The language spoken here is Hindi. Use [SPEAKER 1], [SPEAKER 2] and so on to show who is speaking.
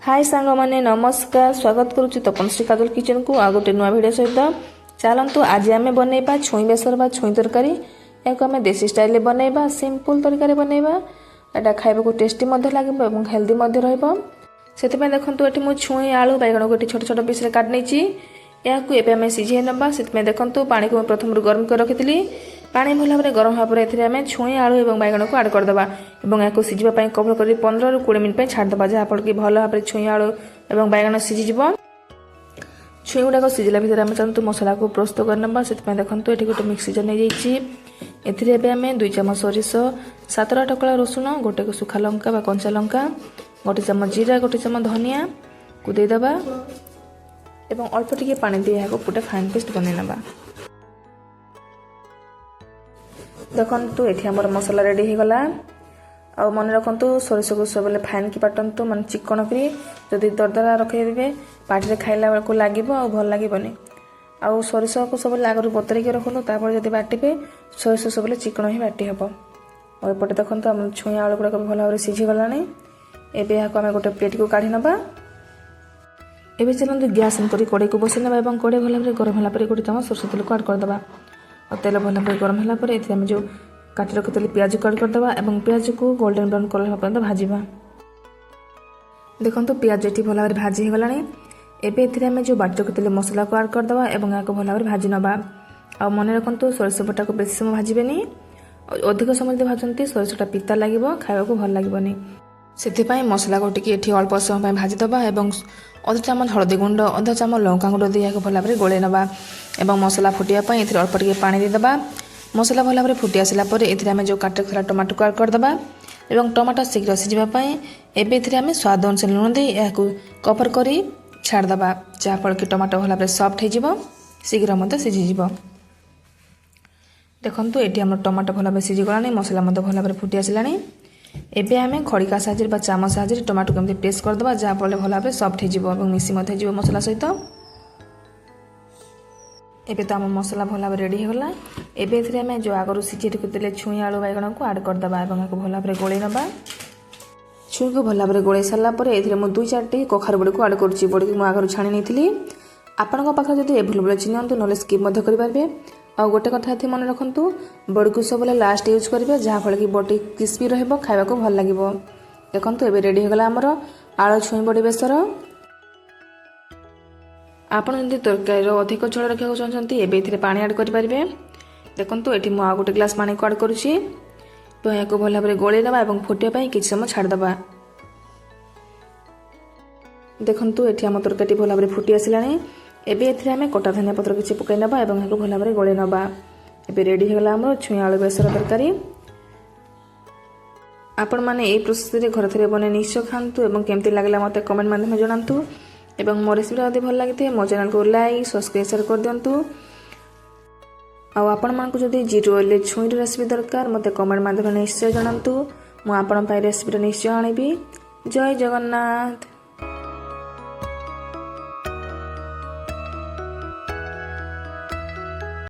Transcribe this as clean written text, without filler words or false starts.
[SPEAKER 1] हाय सांग माने नमस्कार स्वागत करुच्ची तपनश्रीकाजल किचन को आ गोटे नुआ भिडियो सहित चलतु आज आम बनइबा छुई बेसर बा छुई तरकारी या आम देसी स्टाइल बनइबा सिंपल तरीका बनइबा एटा खाइबा को टेस्टी लगे और हेल्दी से देखो ये मुझे छुई आलू बैगण को छोट छोट पीस काट नहीं या सीझे ना से देखो पानी को प्रथम गरम कर रखी पानी भल भाव गरम होगा आम छुई आलू और बैगण को आड करदे और या सीझापी कवर कर 15 ରୁ 20 मिनट छाड़दे जहाँफल कि भल भाव छुई आलू और बैगण सीझीज छुई गुड़ाक सीझला भितर आम चाहतु मसला को प्रस्तुत करना से देखो ये गोटे मिक्सी जार नहीं जाइए आम 2 चामच सोरिष 7टा टकला रसुण गोटे सुखा लंका कंचा लंका गोटे चामच जीरा गोटे चामच धनिया को देदेबा एवं अल्प टिके पानी दी गोटे फाइन पेस्ट बनईना देखु ये आम मसला रेडी हो गला आ मन रखु सोरिष को सब फाइन की बाटतु मान चिकन करी जदि दरदरा रखिदे पार्टी खाइला बेलू लगे भल लगेनि आउ सोरिष को सब आगु बतरईक रखु जब बाटे सोरिष सब चिकन ही बाटी हे और एपटे देखो आम छुई आलू गुड़ाक भल भाव सीझीगला एवं आम गोटे प्लेट को काढ़ी नवा एवं चलते गैस ऑन कर कड़े को बसई ना और कड़े भल भाव गरम होगा गोटे चामच सोरिष तेल को आड करदे और तेल भल भाव गरम होगापर ये जो काटी रखी पियाज को आड करदे और पियाज को गोल्डन ब्राउन कलर पर्यटन भाजवा देखो पियाज ये भल भाव भाजी होगला एवं जो बाटी रखी मसला को आड करदे और या भल भाव भाजी नवा आ मन रखु सोरिष बटा को बेसी समय भाजबेनि अधिक समय भाजती सोरिषटा पिता लगे खावा को भल लगेनि से मसला को टी अल्प समय भाजीदे और अधा चामच हलदी गुंड अधा चामच लंका गुंड दी भल भाव गोले नवा और मसला फुटापी ये अल्प टे पानी देदेबा मसला भल भाव फुटी आसला आम जो काट रखा टमाटो को आड करदे और टमाटो शीघ्र सीझापी एवं स्वाद अनुसार लुण दे कवर कर छाड़दे जहाँफल कि टमाटो भल भाव सफ्ट हो शीघ्र मत सीझीज देखो ये आम टमाटो भल भाव सीझीगला मसला भल भाव फुटी आसला एबे आम खड़िका साहाଯ୍य चामच साहाଯ୍य टमाटो केमती प्रेस करदे जहाँफल भल भाव सफ्ट हो मिसी मसला सहित एबे तो आम मसला भल भाव रेडी होगला एबे आम जो आगु सीझे रखी छुई आलू बैगण को आड करदे और भल भाव गोले नवा छुई को भल भाव गोले सारापर ये 2-4टी कखार बड़ी को आड करुच्ची बड़ी को आगु छाणी नहीं आपण पाखे जब एभेलेबल अच्छी नियंतु ना स्किप करेंगे और गोटे कथा ये मन रखु बड़ी को सब लास्ट यूज करेंगे जहाँफल कि बड़ी क्रिस्पी रहा को भल लगे देखो ये रेडी होगला आमर आलू छुई बड़ी बेसर आपड़ जब तरकारी अधिक झोल रखा चाहते ये पानी आड करेंगे देखो ये मुझे गोटे ग्लास पानी को आड करुच्ची तो या भल भाव गोले ना और फुटापी कि समय छाड़दे देखो ये आम तरकारी भल भाव फुटी आसला एबे आम कटा धनिया पत्र किसी पकई ना और या भल भाव गोले नवा एबे रेडी होगला आम छुई आलू बेसर तरकारी आपण मैंने यही प्रोसेस घर थे बने निश्चय खातु और केमती लगला मत कमेंट माध्यम जनातु और मो रेसिपी जब भल लगी मो चैनल को लाइक सब्सक्राइब शेयर कर दिंतु आपण मानक जदि जीरो ऑयल छुई रेसिपी दरकार मत कमेंट माध्यम निश्चय जनातु मुझे रेसिपी निश्चय आनिबी जय जगन्नाथ।